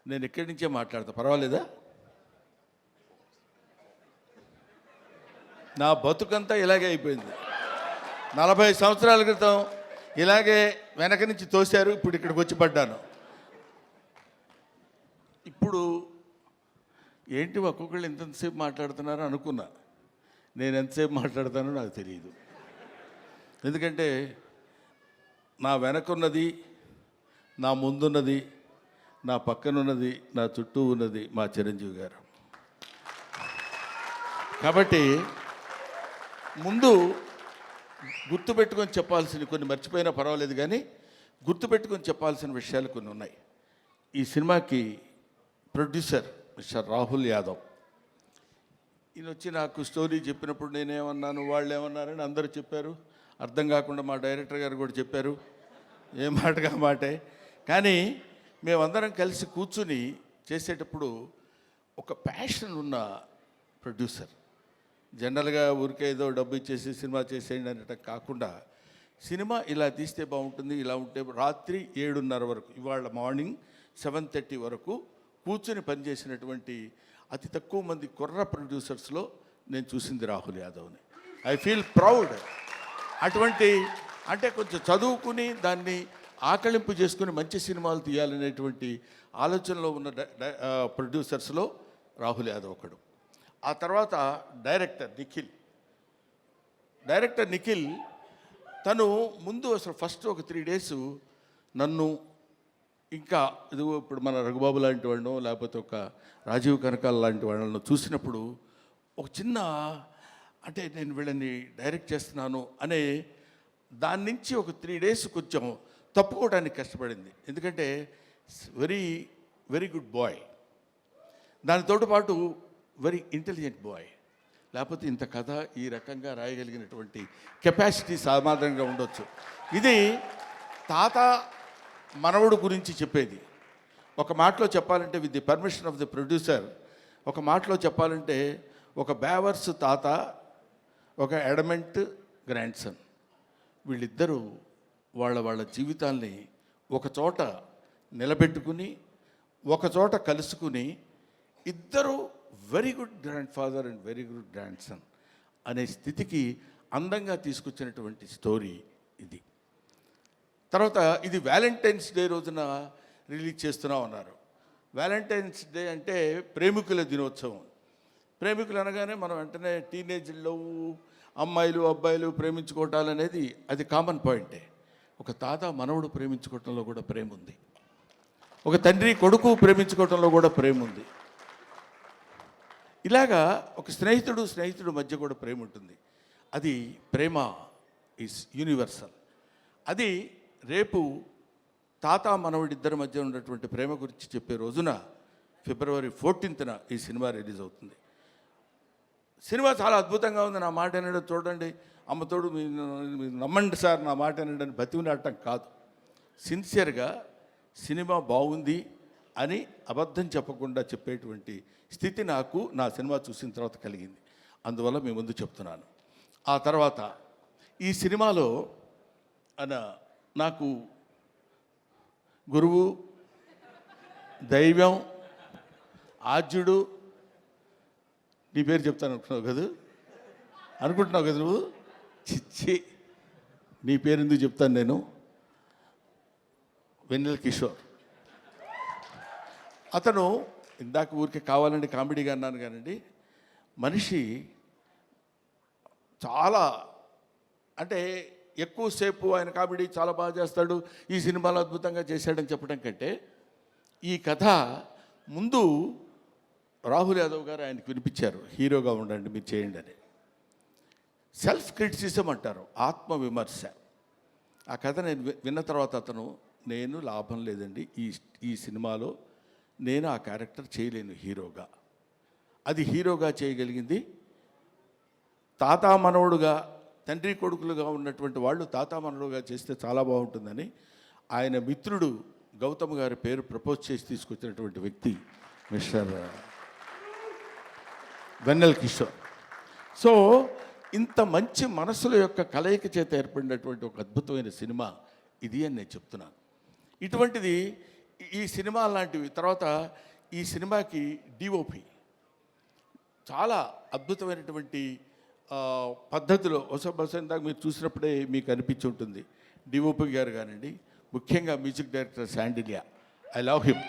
నేను ఇక్కడి నుంచే మాట్లాడతా, పర్వాలేదా? నా బతుకంతా ఇలాగే అయిపోయింది. 40 సంవత్సరాల క్రితం ఇలాగే వెనక నుంచి తోశారు, ఇప్పుడు ఇక్కడికి వచ్చి పడ్డాను. ఇప్పుడు ఏంటి ఒక్కొక్కళ్ళు ఎంతసేపు మాట్లాడుతున్నారో అనుకున్నా. నేను ఎంతసేపు మాట్లాడతానో నాకు తెలియదు. ఎందుకంటే నా వెనకున్నది, నా ముందున్నది, నా పక్కనున్నది, నా చుట్టూ ఉన్నది మా చిరంజీవి గారు. కాబట్టి ముందు గుర్తుపెట్టుకొని చెప్పాల్సిన కొన్ని మర్చిపోయినా పర్వాలేదు, కానీ గుర్తుపెట్టుకొని చెప్పాల్సిన విషయాలు కొన్ని ఉన్నాయి. ఈ సినిమాకి ప్రొడ్యూసర్ మిస్టర్ రాహుల్ యాదవ్. ఈయన వచ్చి నాకు స్టోరీ చెప్పినప్పుడు నేనేమన్నాను, వాళ్ళు ఏమన్నారని అందరూ చెప్పారు. అర్థం కాకుండా మా డైరెక్టర్ గారు కూడా చెప్పారు, ఏ మాటగా మాటే. కానీ మేమందరం కలిసి కూర్చుని చేసేటప్పుడు ఒక ప్యాషన్ ఉన్న ప్రొడ్యూసర్. జనరల్గా ఊరికే ఏదో డబ్బు ఇచ్చేసి సినిమా చేసేయండి అనటం కాకుండా, సినిమా ఇలా తీస్తే బాగుంటుంది, ఇలా ఉంటే రాత్రి 7:30 వరకు, ఇవాళ మార్నింగ్ 7:30 వరకు కూర్చుని పనిచేసినటువంటి అతి తక్కువ మంది కుర్ర ప్రొడ్యూసర్స్లో నేను చూసింది రాహుల్ యాదవ్ని. I feel proud. అటువంటి అంటే కొంచెం చదువుకుని దాన్ని ఆకళింపు చేసుకుని మంచి సినిమాలు తీయాలనేటువంటి ఆలోచనలో ఉన్న ప్రొడ్యూసర్స్లో రాహుల్ యాదవ్ ఒకడు. ఆ తర్వాత డైరెక్టర్ నిఖిల్ తను ముందు అసలు ఫస్ట్ ఒక 3 days నన్ను, ఇంకా ఇది ఇప్పుడు మన రఘుబాబు లాంటి వాళ్ళను లేకపోతే ఒక రాజీవ్ కనకాల లాంటి వాళ్ళను చూసినప్పుడు ఒక చిన్న అంటే నేను వీళ్ళని డైరెక్ట్ చేస్తున్నాను అనే దాని నుంచి ఒక 3 days కొంచెం తప్పుకోవడానికి కష్టపడింది. ఎందుకంటే వెరీ వెరీ గుడ్ బాయ్, దానితో పాటు వెరీ ఇంటెలిజెంట్ బాయ్. లేకపోతే ఇంత కథ ఈ రకంగా రాయగలిగినటువంటి కెపాసిటీ సామాన్యంగా ఉండొచ్చు. ఇది తాత మనవడు గురించి చెప్పేది. ఒక మాటలో చెప్పాలంటే, with the permission of the producer, ఒక మాటలో చెప్పాలంటే ఒక బేవర్స్ తాత, ఒక ఎడమెంట్ గ్రాండ్ సన్, వీళ్ళిద్దరూ వాళ్ళ జీవితాల్ని ఒక చోట నిలబెట్టుకుని ఒక చోట కలుసుకుని ఇద్దరు very good grand father and very good grand son అనే స్థితికి అందంగా తీసుకొచ్చినటువంటి స్టోరీ ఇది. తర్వాత ఇది వ్యాలంటైన్స్ డే రోజున రిలీజ్ చేస్తున్నాం అన్నారు. వ్యాలంటైన్స్ డే అంటే ప్రేమికుల దినోత్సవం. ప్రేమికులు అనగానే మనం వెంటనే టీనేజ్లో అమ్మాయిలు అబ్బాయిలు ప్రేమించుకోవటాలు అనేది అది కామన్ పాయింటే. ఒక తాత మనవడు ప్రేమించుకోవటంలో కూడా ప్రేమ ఉంది, ఒక తండ్రి కొడుకు ప్రేమించుకోవటంలో కూడా ప్రేమ ఉంది. ఇలాగా ఒక స్నేహితుడు మధ్య కూడా ప్రేమ ఉంటుంది. అది ప్రేమ ఈజ్ యూనివర్సల్. అది రేపు తాత మనవడిద్దరి మధ్య ఉన్నటువంటి ప్రేమ గురించి చెప్పే రోజున February 14th ఈ సినిమా రిలీజ్ అవుతుంది. సినిమా చాలా అద్భుతంగా ఉంది. నా మాట వినడం చూడండి, అమ్మతోడు మీరు నమ్మండి సార్, నా మాట వినడం అని బతికినట్టం కాదు. సిన్సియర్గా సినిమా బాగుంది అని అబద్ధం చెప్పకుండా చెప్పేటువంటి స్థితి నాకు నా సినిమా చూసిన తర్వాత కలిగింది. అందువల్ల మీ ముందు చెప్తున్నాను. ఆ తర్వాత ఈ సినిమాలో నాకు గురువు, దైవం, ఆద్యుడు, నీ పేరు చెప్తాను అనుకుంటున్నావు కదా నువ్వు? చిచ్చి, నీ పేరు ఎందుకు చెప్తాను నేను? వెన్నెల కిషోర్. అతను ఇందాక ఊరికే కావాలండి కామెడీగా అన్నాను కానండి, మనిషి చాలా అంటే ఎక్కువసేపు ఆయన కామెడీ చాలా బాగా చేస్తాడు, ఈ సినిమాలో అద్భుతంగా చేశాడని చెప్పడం కంటే, ఈ కథ ముందు రాహుల్ యాదవ్ గారు ఆయనకు వినిపించారు, హీరోగా ఉండండి మీరు చేయండి అని. సెల్ఫ్ క్రిటిసిజం అంటారు, ఆత్మవిమర్శ. ఆ కథ నేను విన్న తర్వాత అతను, నేను లాభం లేదండి ఈ సినిమాలో నేను ఆ క్యారెక్టర్ చేయలేను హీరోగా. అది హీరోగా చేయగలిగింది తాత మనవడుగా, తండ్రి కొడుకులుగా ఉన్నటువంటి వాళ్ళు తాత మనవడుగా చేస్తే చాలా బాగుంటుందని ఆయన మిత్రుడు గౌతమ్ గారి పేరు ప్రపోజ్ చేసి తీసుకొచ్చినటువంటి వ్యక్తి మిస్టర్ వెన్నెల కిషోర్. సో ఇంత మంచి మనసుల యొక్క కలయిక చేత ఏర్పడినటువంటి ఒక అద్భుతమైన సినిమా ఇది అని నేను చెప్తున్నాను. ఇటువంటిది ఈ సినిమా లాంటివి. తర్వాత ఈ సినిమాకి డిఓపి చాలా అద్భుతమైనటువంటి పద్ధతిలో బహుశా ఇందాక మీరు చూసినప్పుడే మీకు అనిపించి ఉంటుంది. డిఓపి గారు కానివ్వండి, ముఖ్యంగా music director Sandilya, I love him.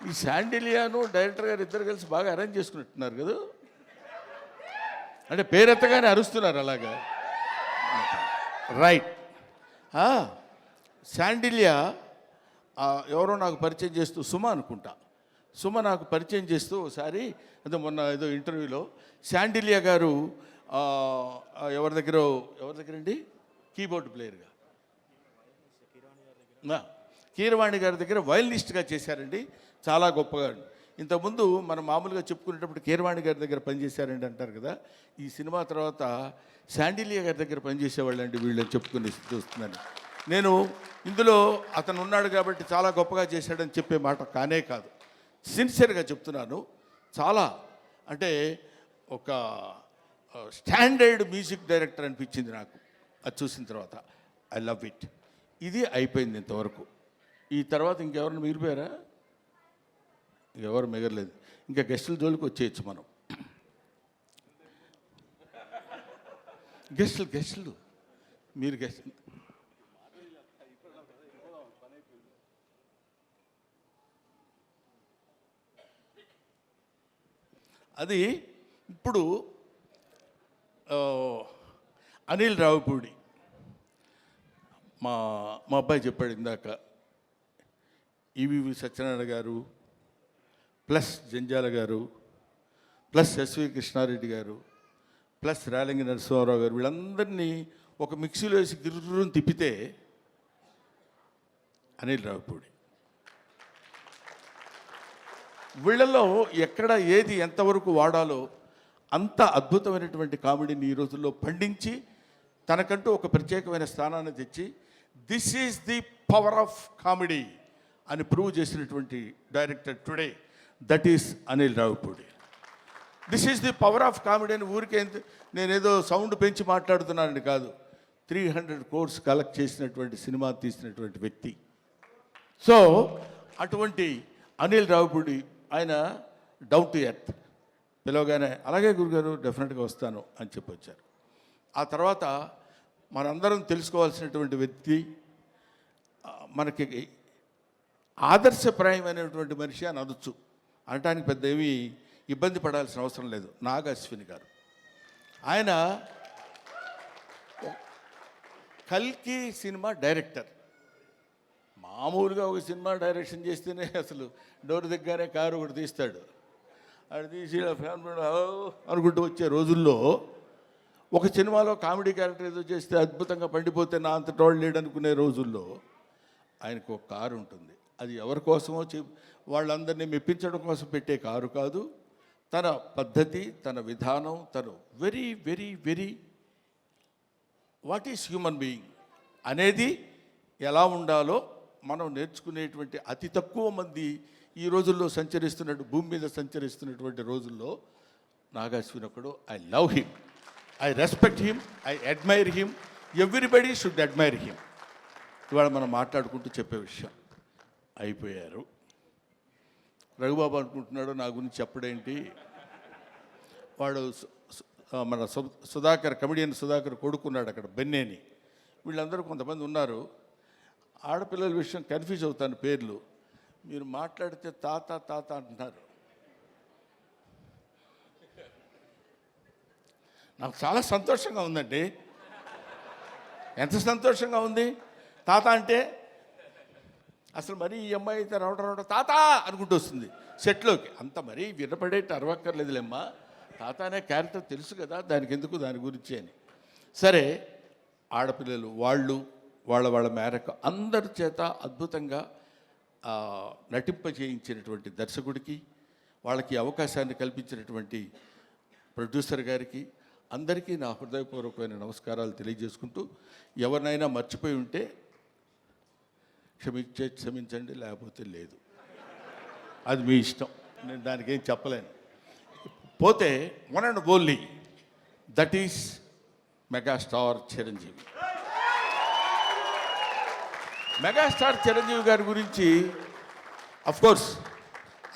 ఈ శాండిలియాను డైరెక్టర్ గారు ఇద్దరు కలిసి బాగా అరేంజ్ చేసుకున్నట్టున్నారు కదా, అంటే పేరెత్తగానే అరుస్తున్నారు అలాగా. రైట్. శాండిలియా ఎవరో నాకు పరిచయం చేస్తూ, సుమ అనుకుంటా, సుమ నాకు పరిచయం చేస్తూ ఒకసారి అదే మొన్న ఏదో ఇంటర్వ్యూలో శాండిలియా గారు ఎవరి దగ్గరండి కీబోర్డ్ ప్లేయర్గా కీరవాణి గారి దగ్గర వయలినిస్ట్గా చేశారండి, చాలా గొప్పగా. ఇంతకుముందు మనం మామూలుగా చెప్పుకునేటప్పుడు కీరవాణి గారి దగ్గర పనిచేశారండి అంటారు కదా, ఈ సినిమా తర్వాత శాండిలియా గారి దగ్గర పనిచేసేవాళ్ళండి వీళ్ళని చెప్పుకుని చూస్తున్నాను నేను. ఇందులో అతను ఉన్నాడు కాబట్టి చాలా గొప్పగా చేశాడని చెప్పే మాట కానే కాదు, సిన్సియర్గా చెప్తున్నాను. చాలా అంటే ఒక స్టాండర్డ్ మ్యూజిక్ డైరెక్టర్ అనిపించింది నాకు అది చూసిన తర్వాత. I love it. ఇది అయిపోయింది ఇంతవరకు. ఈ తర్వాత ఇంకెవరిని మిగిలిపోయారా? ఎవరు మిగలలేదు. ఇంకా గెస్టుల జోలికి వచ్చేయచ్చు మనం. గెస్టులు మీరు గెస్టులు అది ఇప్పుడు అనిల్ రావిపూడి మా అబ్బాయి చెప్పాడు ఇందాక, ఈవీవి సత్యనారాయణ గారు ప్లస్ జంజాల గారు ప్లస్ ఎస్వి కృష్ణారెడ్డి గారు ప్లస్ రేలంగి నరసింహారావు గారు వీళ్ళందరినీ ఒక మిక్సీలో వేసి గిర్రుని తిప్పితే అనిల్ రావిపూడి. వీళ్ళలో ఎక్కడ ఏది ఎంతవరకు వాడాలో అంత అద్భుతమైనటువంటి కామెడీని ఈ రోజుల్లో పండించి తనకంటూ ఒక ప్రత్యేకమైన స్థానాన్ని తెచ్చి this is the power of comedy అని ప్రూవ్ చేసినటువంటి director today, that is Anil Ravipudi. This is the power of comedy అని ఊరికే నేనేదో సౌండ్ పెంచి మాట్లాడుతున్నానని కాదు, 300 crores కలెక్ట్ చేసినటువంటి సినిమా తీసినటువంటి వ్యక్తి. సో అటువంటి అనిల్ రావిపూడి ఆయన డౌన్ టు ఎర్త్, పిలవగానే అలాగే గురుగారు డెఫినెట్గా వస్తాను అని చెప్పొచ్చారు. ఆ తర్వాత మనందరం తెలుసుకోవాల్సినటువంటి వ్యక్తి, మనకి ఆదర్శప్రాయమైనటువంటి మనిషి అని అనొచ్చు, అనటానికి పెద్ద ఏమీ ఇబ్బంది పడాల్సిన అవసరం లేదు. నాగ అశ్విని గారు, ఆయన కల్కి సినిమా డైరెక్టర్. మామూలుగా ఒక సినిమా డైరెక్షన్ చేస్తేనే అసలు డోర్ దగ్గరే కారు ఒకటి తీస్తాడు, అది తీసి ఫ్యామిలీ అనుకుంటూ వచ్చే రోజుల్లో ఒక సినిమాలో కామెడీ క్యారెక్టర్ ఏదో చేస్తే అద్భుతంగా పండిపోతే నా అంత టోళ్ళు లేడనుకునే రోజుల్లో ఆయనకు ఒక కారు ఉంటుంది. అది ఎవరి కోసమో వాళ్ళందరినీ మెప్పించడం కోసం పెట్టే కారు కాదు, తన పద్ధతి, తన విధానం, తను very very very what is human being అనేది ఎలా ఉండాలో మనం నేర్చుకునేటువంటి అతి తక్కువ మంది ఈ రోజుల్లో భూమి మీద సంచరిస్తున్నటువంటి రోజుల్లో నాగాశ్విన్ ఒకడు. I love him, I respect him, I admire him, everybody should admire him. ఇవాళ మనం మాట్లాడుకుంటూ చెప్పే విషయం అయిపోయారు. రఘుబాబు అనుకుంటున్నాడు నా గురించి చెప్పడేంటి, వాడు మన సుధాకర్, కమెడియన్ సుధాకర్ కొడుకున్నాడు అక్కడ బెన్నేని. వీళ్ళందరూ కొంతమంది ఉన్నారు, ఆడపిల్లల విషయం కన్ఫ్యూజ్ అవుతాను పేర్లు. మీరు మాట్లాడితే తాత తాత అంటున్నారు. నాకు చాలా సంతోషంగా ఉందండి. ఎంత సంతోషంగా ఉంది తాత అంటే. అసలు మరీ ఈ అమ్మాయి అయితే రావడం తాత అనుకుంటూ వస్తుంది సెట్లోకి. అంత మరీ వినపడేట్టు అరవక్కర్లేదులేమ్మా, తాత అనే క్యారెక్టర్ తెలుసు కదా, దానికి ఎందుకు దాని గురించి అని. సరే, ఆడపిల్లలు వాళ్ళ మేరకు అందరి చేత అద్భుతంగా నటింపజేయించినటువంటి దర్శకుడికి, వాళ్ళకి అవకాశాన్ని కల్పించినటువంటి ప్రొడ్యూసర్ గారికి, అందరికీ నా హృదయపూర్వకమైన నమస్కారాలు తెలియజేసుకుంటూ, ఎవరినైనా మర్చిపోయి ఉంటే క్షమించండి, లేకపోతే లేదు, అది మీ ఇష్టం, నేను దానికి ఏం చెప్పలేను. పోతే one and only that is megastar Chiranjeevi. Megastar Chiranjeevi గారి గురించి కోర్స్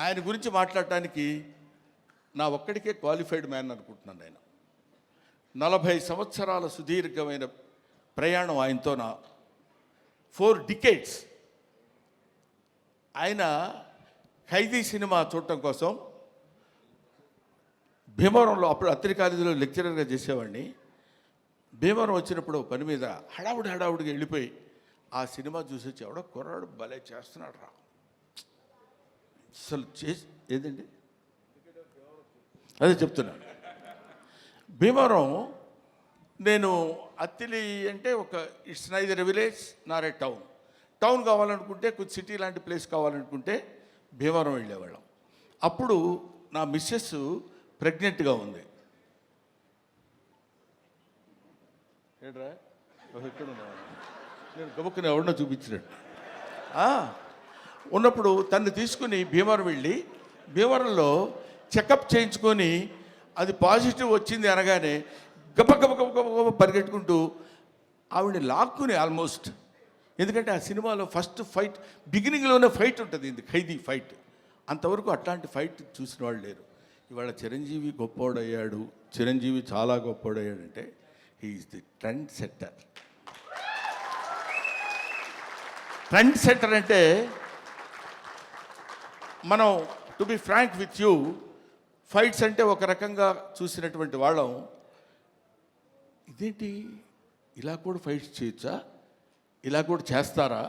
ఆయన గురించి మాట్లాడటానికి నా ఒక్కడికే క్వాలిఫైడ్ మ్యాన్ అనుకుంటున్నాను. ఆయన 40 సంవత్సరాల సుదీర్ఘమైన ప్రయాణం ఆయనతో నా 4 decades. ఆయన ఖైదీ సినిమా చూడటం కోసం భీమవరంలో, అప్పుడు అత్తిలి కాలేజీలో లెక్చరర్గా చేసేవాడిని. భీమవరం వచ్చినప్పుడు పని మీద హడావుడిగా వెళ్ళిపోయి ఆ సినిమా చూసి వచ్చి ఎవడో కుర్రాడు భలే చేస్తున్నాడు రా అసలు ఏదండి అదే చెప్తున్నాను. భీమవరం నేను అత్తిలి అంటే it's neither village Nar A town కావాలనుకుంటే కొంచెం సిటీ లాంటి ప్లేస్ కావాలనుకుంటే భీమవరం వెళ్ళేవాళ్ళం. అప్పుడు నా మిస్సెస్ ప్రెగ్నెంట్గా ఉంది. ఏడ్రా ఎక్కడ నేను గబుక్కుని ఎవరినో చూపించినట్టు ఉన్నప్పుడు తను తీసుకుని భీమవరం వెళ్ళి భీమవరంలో చెకప్ చేయించుకొని అది పాజిటివ్ వచ్చింది అనగానే గబ పరిగెట్టుకుంటూ ఆవిడని లాక్కుని ఆల్మోస్ట్, ఎందుకంటే ఆ సినిమాలో ఫస్ట్ ఫైట్ బిగినింగ్లోనే ఫైట్ ఉంటుంది, ఇది ఖైదీ ఫైట్. అంతవరకు అట్లాంటి ఫైట్ చూసిన వాళ్ళు లేరు. ఇవాళ చిరంజీవి గొప్పోడయ్యాడు, చిరంజీవి చాలా గొప్పోడయ్యాడంటే he's the trend setter. Trend setter అంటే మనం to be frank with you, fights అంటే ఒక రకంగా చూసినటువంటి వాళ్ళం, ఇదేంటి ఇలా కూడా ఫైట్స్ చేయొచ్చా, ఇలా కూడా చేస్తారా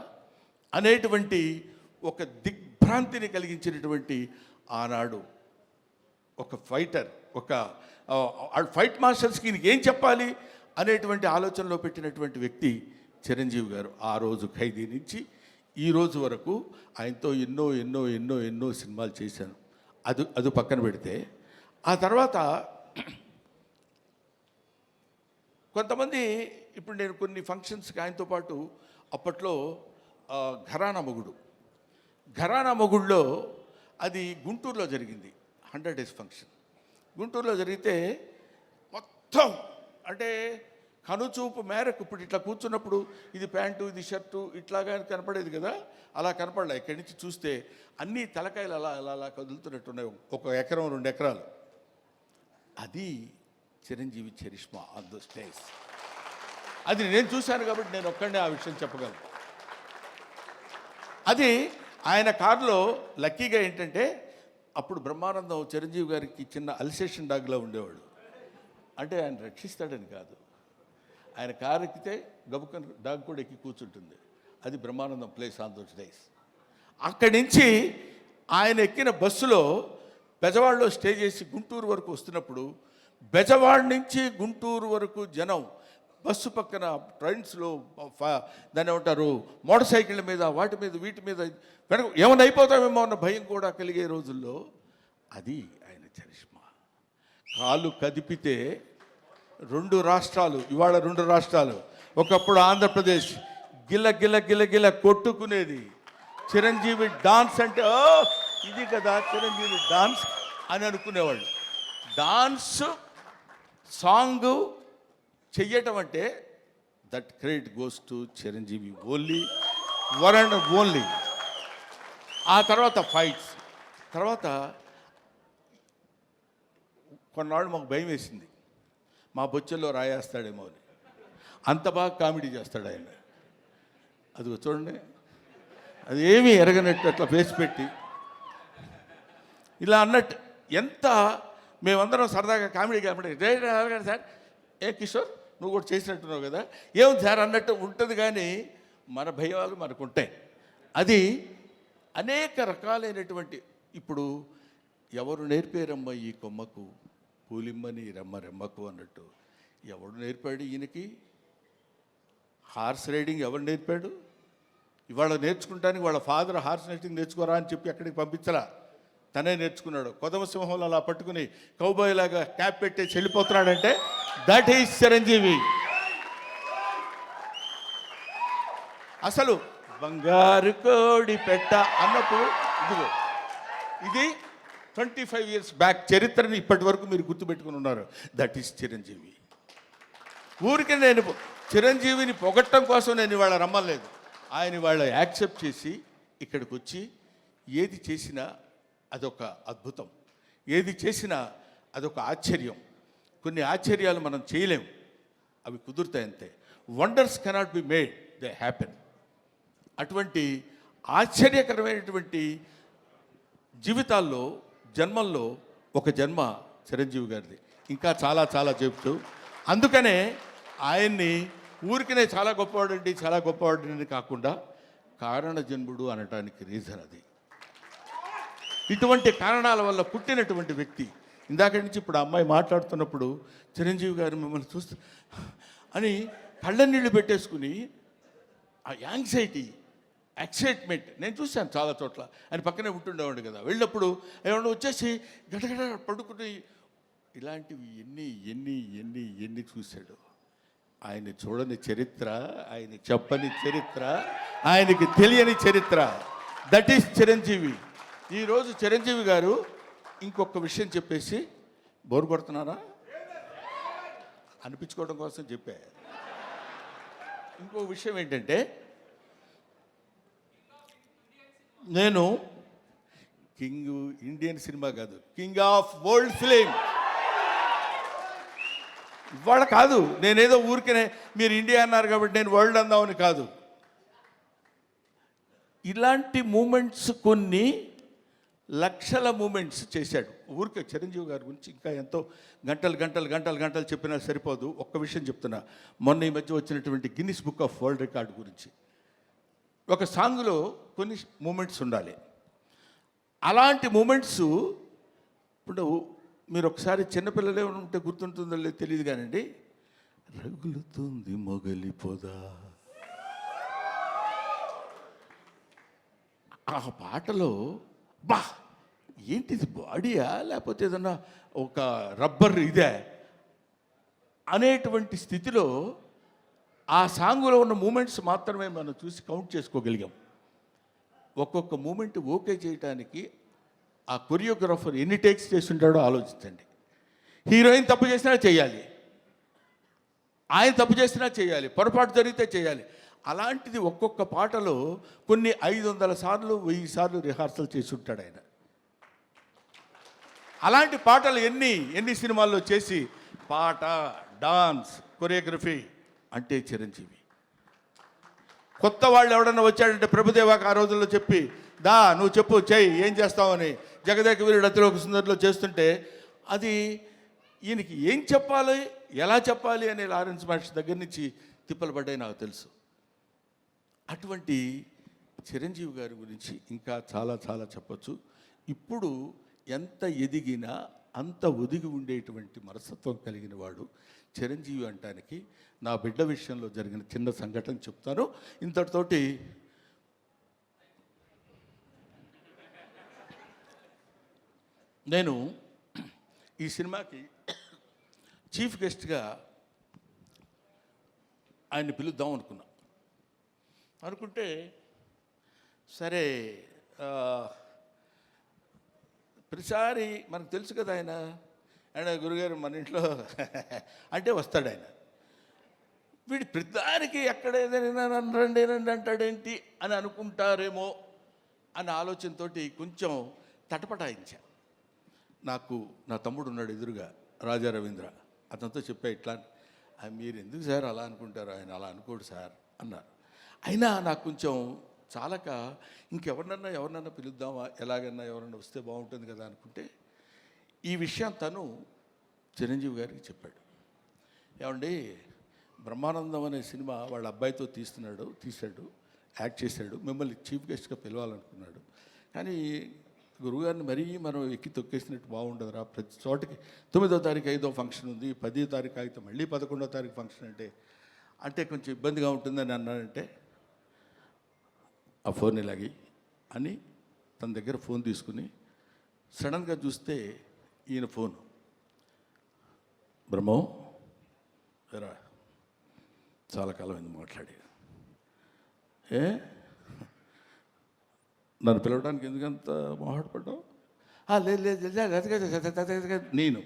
అనేటువంటి ఒక దిగ్భ్రాంతిని కలిగించినటువంటి ఆనాడు ఒక ఫైటర్, ఫైట్ మాస్టర్స్కి ఈయనకి ఏం చెప్పాలి అనేటువంటి ఆలోచనలో పెట్టినటువంటి వ్యక్తి చిరంజీవి గారు. ఆ రోజు ఖైదీ నుంచి ఈ రోజు వరకు ఆయనతో ఎన్నో ఎన్నో ఎన్నో ఎన్నో సినిమాలు చేశాను. అది పక్కన పెడితే ఆ తర్వాత కొంతమంది, ఇప్పుడు నేను కొన్ని ఫంక్షన్స్కి ఆయనతో పాటు అప్పట్లో ఘరానా మొగుడులో అది గుంటూరులో జరిగింది, 100 days ఫంక్షన్. గుంటూరులో జరిగితే మొత్తం అంటే కనుచూపు మేరకు, ఇప్పుడు ఇట్లా కూర్చున్నప్పుడు ఇది ప్యాంటు ఇది షర్టు ఇట్లాగా కనపడేది కదా, అలా కనపడలే. ఇక్కడి నుంచి చూస్తే అన్ని తలకాయలు అలా అలా అలా కదులుతున్నట్టున్నాయి, 1 ఎకరం 2 ఎకరాలు. అది Chiranjeevi charisma on the stage. అది నేను చూశాను కాబట్టి నేను ఒక్కడే ఆ విషయం చెప్పగలను. అది ఆయన కారులో లక్కీగా ఏంటంటే అప్పుడు బ్రహ్మానందం చిరంజీవి గారికి చిన్న అల్సేషన్ డాగ్లో ఉండేవాడు. అంటే ఆయన రక్షిస్తాడని కాదు, ఆయన కారు ఎక్కితే గబుక్కని డాగ్ కూడా ఎక్కి కూర్చుంటుంది. అది Brahmanandam place on those days. అక్కడి నుంచి ఆయన ఎక్కిన బస్సులో బెజవాడలో స్టే చేసి గుంటూరు వరకు వస్తున్నప్పుడు, బెజవాడ నుంచి గుంటూరు వరకు జనం బస్సు పక్కన ట్రైన్స్లో దాన్ని ఏమంటారు మోటార్ సైకిళ్ళ మీద వాటి మీద వీటి మీద వెనక ఏమైనా అయిపోతామేమో అన్న భయం కూడా కలిగే రోజుల్లో అది ఆయన చరిష్మా. కాలు కదిపితే 2 రాష్ట్రాలు, ఇవాళ 2 రాష్ట్రాలు, ఒకప్పుడు ఆంధ్రప్రదేశ్ గిల్ల గిల్ల గిల్ల గిల్ల కొట్టుకునేది. చిరంజీవి డాన్స్ అంటే ఇది కదా చిరంజీవి డాన్స్ అని అనుకునేవాళ్ళు. డాన్స్ సాంగ్ చెయ్యటం అంటే that credit goes to Chiranjeevi only, one and only. ఆ తర్వాత ఫైట్స్, తర్వాత కొన్నాళ్ళు మాకు భయం వేసింది, మా బొచ్చల్లో రాయేస్తాడేమో అని. అంత బాగా కామెడీ చేస్తాడు ఆయన. అది చూడండి, అది ఏమీ ఎరగనట్టు అట్లా ఫేస్ పెట్టి ఇలా అన్నట్టు, ఎంత మేమందరం సరదాగా కామెడీ సార్, ఏ కిషోర్ నువ్వు కూడా చేసినట్టున్నావు కదా, ఏముంది సార్ అన్నట్టు ఉంటుంది. కానీ మన భయాలు మనకు ఉంటాయి. అది అనేక రకాలైనటువంటి, ఇప్పుడు ఎవరు నేర్పారమ్మ ఈ కొమ్మకు పూలిమ్మని రెమ్మకు అన్నట్టు, ఎవడు నేర్పాడు ఈయనకి హార్స్ రైడింగ్? ఎవరు నేర్పాడు? ఇవాళ నేర్చుకుంటానికి వాళ్ళ ఫాదర్ హార్స్ రైడింగ్ నేర్చుకోరా అని చెప్పి అక్కడికి పంపించరా, తనే నేర్చుకున్నాడు. కొదమ సింహంలో అలా పట్టుకుని కౌబాయ్ లాగా క్యాప్ పెట్టేసి వెళ్ళిపోతున్నాడంటే దట్ ఈజ్ చిరంజీవి. అసలు బంగారు కోడి పెట్ట అన్నప్పుడు ఇదిగో ఇది 25 years బ్యాక్ చరిత్రని ఇప్పటి వరకు మీరు గుర్తుపెట్టుకుని ఉన్నారు. That is Chiranjeevi. ఊరికి నేను చిరంజీవిని పొగట్టడం కోసం నేను ఇవాళ రమ్మలేదు. ఆయన వాళ్ళు యాక్సెప్ట్ చేసి ఇక్కడికి వచ్చి ఏది చేసినా అదొక అద్భుతం, ఏది చేసినా అదొక ఆశ్చర్యం. కొన్ని ఆశ్చర్యాలు మనం చేయలేం, అవి కుదురుతాయి అంతే. Wonders cannot be made, they happen. అటువంటి ఆశ్చర్యకరమైనటువంటి జీవితాల్లో జన్మల్లో ఒక జన్మ చిరంజీవి గారిది. ఇంకా చాలా చాలా చెప్తూ, అందుకనే ఆయన్ని ఊరికనే చాలా గొప్పవాడండి చాలా గొప్పవాడండి కాకుండా కారణ జన్ముడు అనటానికి రీజన్ అది. ఇటువంటి కారణాల వల్ల పుట్టినటువంటి వ్యక్తి. ఇందాక నుంచి ఇప్పుడు అమ్మాయి మాట్లాడుతున్నప్పుడు చిరంజీవి గారు మిమ్మల్ని చూస్తే అని కళ్ళ నీళ్ళు పెట్టేసుకుని ఆ యాంగ్జైటీ, ఎక్సైట్మెంట్ నేను చూశాను చాలా చోట్ల. ఆయన పక్కనే ఉంటుండేవాడు కదా, వెళ్ళినప్పుడు ఏమన్నా వచ్చేసి గడగడ పడుకుని ఇలాంటివి ఎన్ని ఎన్ని ఎన్ని ఎన్ని చూశాడు. ఆయన చూడని చరిత్ర, ఆయన చెప్పని చరిత్ర, ఆయనకి తెలియని చరిత్ర. That is Chiranjeevi. ఈరోజు చిరంజీవి గారు ఇంకొక విషయం చెప్పేసి బోరు కొడుతున్నారా అనిపించుకోవడం కోసం చెప్పా. ఇంకో విషయం ఏంటంటే, నేను కింగ్ ఇండియన్ సినిమా కాదు, కింగ్ ఆఫ్ వరల్డ్ ఫిలిం. ఇవాళ కాదు, నేనేదో ఊరికనే మీరు ఇండియా అన్నారు కాబట్టి నేను వరల్డ్ అందామని కాదు. ఇలాంటి మూమెంట్స్ కొన్ని లక్షల మూమెంట్స్ చేశాడు. ఊరికే చిరంజీవి గారి గురించి ఇంకా ఎంతో గంటలు గంటలు గంటలు గంటలు చెప్పినా సరిపోదు. ఒక్క విషయం చెప్తున్నా, మొన్న ఈ మధ్య వచ్చినటువంటి Guinness book of world record గురించి. ఒక సాంగ్లో కొన్ని మూమెంట్స్ ఉండాలి. అలాంటి మూమెంట్స్ ఇప్పుడు మీరు ఒకసారి చిన్నపిల్లలే ఉంటే గుర్తుంటుందో లేదో తెలియదు కానండి, రగులుతుంది మొగలి పొద, ఆ పాటలో బా ఏంటిది బాడీయా లేకపోతే ఏదన్నా ఒక రబ్బర్ ఇదే అనేటువంటి స్థితిలో ఆ సాంగులో ఉన్న మూమెంట్స్ మాత్రమే మనం చూసి కౌంట్ చేసుకోగలిగాం. ఒక్కొక్క మూమెంట్ ఓకే చేయడానికి ఆ కొరియోగ్రాఫర్ ఎన్ని టేక్స్ చేస్తుంటాడో ఆలోచించండి. హీరోయిన్ తప్పు చేసినా చేయాలి, ఆయన తప్పు చేసినా చేయాలి, పొరపాటు జరిగితే చేయాలి. అలాంటిది ఒక్కొక్క పాటలో కొన్ని 500 సార్లు 1000 సార్లు రిహార్సల్ చేసి ఉంటాడు ఆయన. అలాంటి పాటలు ఎన్ని సినిమాల్లో చేసి పాట, డాన్స్, కొరియోగ్రఫీ అంటే చిరంజీవి. కొత్త వాళ్ళు ఎవడన్నా వచ్చాడంటే ప్రభుదేవాకి ఆ రోజుల్లో చెప్పి దా నువ్వు చెప్పు చెయ్యి ఏం చేస్తావని జగదేక వీరుడు అతిలోక సుందరిలో చేస్తుంటే అది ఈయనకి ఏం చెప్పాలి ఎలా చెప్పాలి అనే లారెన్స్ మాస్టర్ దగ్గర నుంచి తిప్పలు పడ్డాయి నాకు తెలుసు. అటువంటి చిరంజీవి గారి గురించి ఇంకా చాలా చాలా చెప్పచ్చు. ఇప్పుడు ఎంత ఎదిగినా అంత ఒదిగి ఉండేటువంటి మనస్తత్వం కలిగిన వాడు చిరంజీవి అంటానికి నా బిడ్డ విషయంలో జరిగిన చిన్న సంఘటన చెప్తాను. ఇంతటితోటి నేను ఈ సినిమాకి చీఫ్ గెస్ట్గా ఆయన్ని పిలుద్దాం అనుకుంటే సరే ప్రతిసారి మనకు తెలుసు కదా ఆయన గురుగారు మన ఇంట్లో అంటే వస్తాడు ఆయన. వీడి ప్రతిదానికి ఎక్కడ ఏదైనా రండి అంటాడేంటి అని అనుకుంటారేమో అనే ఆలోచనతో కొంచెం తటపటాయించా. నాకు నా తమ్ముడు ఉన్నాడు ఎదురుగా, రాజా రవీంద్ర. అతనితో చెప్పా ఇట్లా, మీరు ఎందుకు సార్ అలా అనుకుంటారు, ఆయన అలా అనుకోడు సార్ అన్నారు. అయినా నాకు కొంచెం చాలక ఎవరినన్నా పిలుద్దామా, ఎలాగన్నా ఎవరన్నా వస్తే బాగుంటుంది కదా అనుకుంటే ఈ విషయం తను చిరంజీవి గారికి చెప్పాడు. ఏమండి బ్రహ్మానందం అనే సినిమా వాళ్ళ అబ్బాయితో తీశాడు, యాక్ట్ చేశాడు, మిమ్మల్ని చీఫ్ గెస్ట్గా పిలవాలనుకున్నాడు. కానీ గురువుగారిని మరీ మనం ఎక్కి తొక్కేసినట్టు బాగుండదురా, ప్రతి చోటకి 9వ తారీఖు 5వ ఫంక్షన్ ఉంది, 10వ తారీఖు అయితే మళ్ళీ 11వ తారీఖు ఫంక్షన్ అంటే కొంచెం ఇబ్బందిగా ఉంటుందని అన్నాడంటే ఆ ఫోన్ ఇలాగి అని తన దగ్గర ఫోన్ తీసుకుని సడన్గా చూస్తే ఈయన ఫోను, బ్రహ్మం రా చాలా కాలం అయింది మాట్లాడి, నన్ను పిలవడానికి ఎందుకంత మొహాటపడ్డావు? లేదు నేను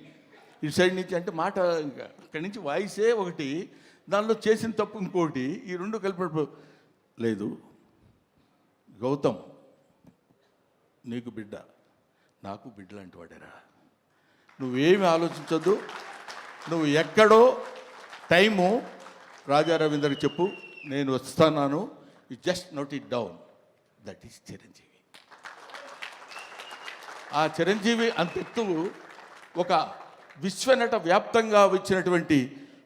ఇటు సైడ్ నుంచి అంటే మాట ఇంకా అక్కడి నుంచి వాయిసే ఒకటి, దానిలో చేసిన తప్పు ఇంకోటి, ఈ రెండు కలిపి లేదు గౌతమ్ నీకు బిడ్డ, నాకు బిడ్డ లాంటి వాడేరా. నువ్వేమి ఆలోచించొద్దు. నువ్వు ఎక్కడో టైము రాజా రవీంద్రకి చెప్పు, నేను వస్తున్నాను. You just note it down. That is Chiranjeevi. ఆ చిరంజీవి అంతెత్తు ఒక విశ్వనట వ్యాప్తంగా వచ్చినటువంటి,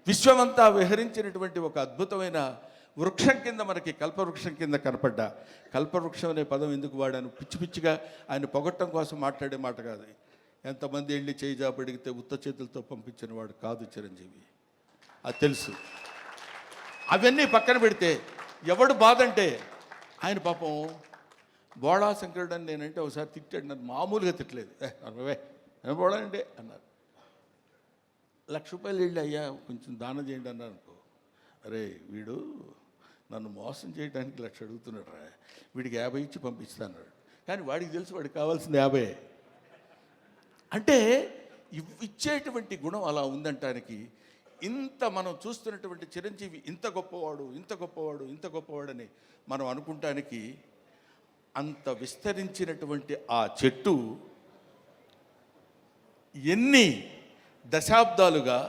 విశ్వమంతా విహరించినటువంటి ఒక అద్భుతమైన వృక్షం కింద మనకి కల్పవృక్షం కింద కనపడ్డ. కల్పవృక్షం అనే పదం ఎందుకు వాడాను? పిచ్చి పిచ్చిగా ఆయన పొగట్టం కోసం మాట్లాడే మాట కాదు. ఎంతమంది వెళ్ళి చేయి జాబడిగితే ఉత్త చేతులతో పంపించిన వాడు కాదు చిరంజీవి, అది తెలుసు. అవన్నీ పక్కన పెడితే ఎవడు బాధ అంటే, ఆయన పాపం బోళా శంకరుడు అని నేనంటే ఒకసారి తిట్టాడు నన్ను. మామూలుగా తిట్టలేదు, అరవై ఏం బోళా అంటే అన్నారు. ₹1,00,000 వెళ్ళి అయ్యా కొంచెం దానం చేయండి అన్నారు అనుకో. అరే వీడు నన్ను మోసం చేయడానికి 1,00,000 అడుగుతున్నాడు రా, వీడికి 50 ఇచ్చి పంపిస్తాడు. కానీ వాడికి తెలుసు వాడికి కావాల్సింది 50. అంటే ఇచ్చేటువంటి గుణం అలా ఉందంటానికి, ఇంత మనం చూస్తున్నటువంటి చిరంజీవి ఇంత గొప్పవాడు, ఇంత గొప్పవాడు, ఇంత గొప్పవాడని మనం అనుకుంటానికి, అంత విస్తరించినటువంటి ఆ చెట్టు ఎన్ని దశాబ్దాలుగా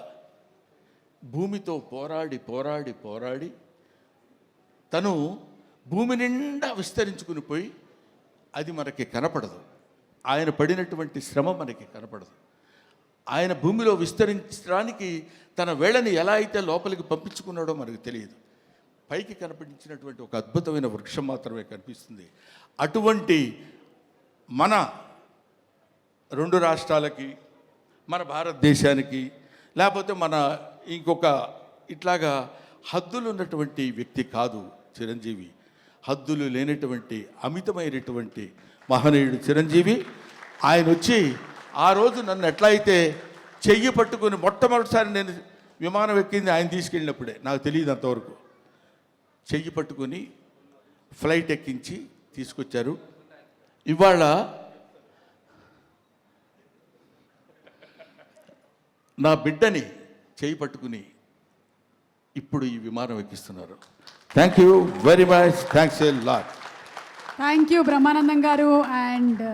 భూమితో పోరాడి పోరాడి పోరాడి తను భూమి నిండా విస్తరించుకుని పోయి, అది మనకి కనపడదు. ఆయన పడినటువంటి శ్రమ మనకి కనపడదు. ఆయన భూమిలో విస్తరించడానికి తన వేళని ఎలా అయితే లోపలికి పంపించుకున్నాడో మనకు తెలియదు. పైకి కనిపించినటువంటి ఒక అద్భుతమైన వృక్షం మాత్రమే కనిపిస్తుంది. అటువంటి మన 2 రాష్ట్రాలకి, మన భారతదేశానికి, లేకపోతే మన ఇంకొక ఇట్లాగా హద్దులు ఉన్నటువంటి వ్యక్తి కాదు చిరంజీవి. హద్దులు లేనటువంటి అమితమైనటువంటి మహనీయుడు చిరంజీవి. ఆయన వచ్చి ఆ రోజు నన్ను ఎట్లా అయితే చెయ్యి పట్టుకుని, మొట్టమొదటిసారి నేను విమానం ఎక్కింది ఆయన తీసుకెళ్ళినప్పుడే, నాకు తెలియదు అంతవరకు. చెయ్యి పట్టుకుని ఫ్లైట్ ఎక్కించి తీసుకొచ్చారు. ఇవాళ నా బిడ్డని చెయ్యి పట్టుకుని ఇప్పుడు ఈ విమానం ఎక్కిస్తున్నారు. Thank you very much. Thanks a lot. Thank you Brahmanandam garu. And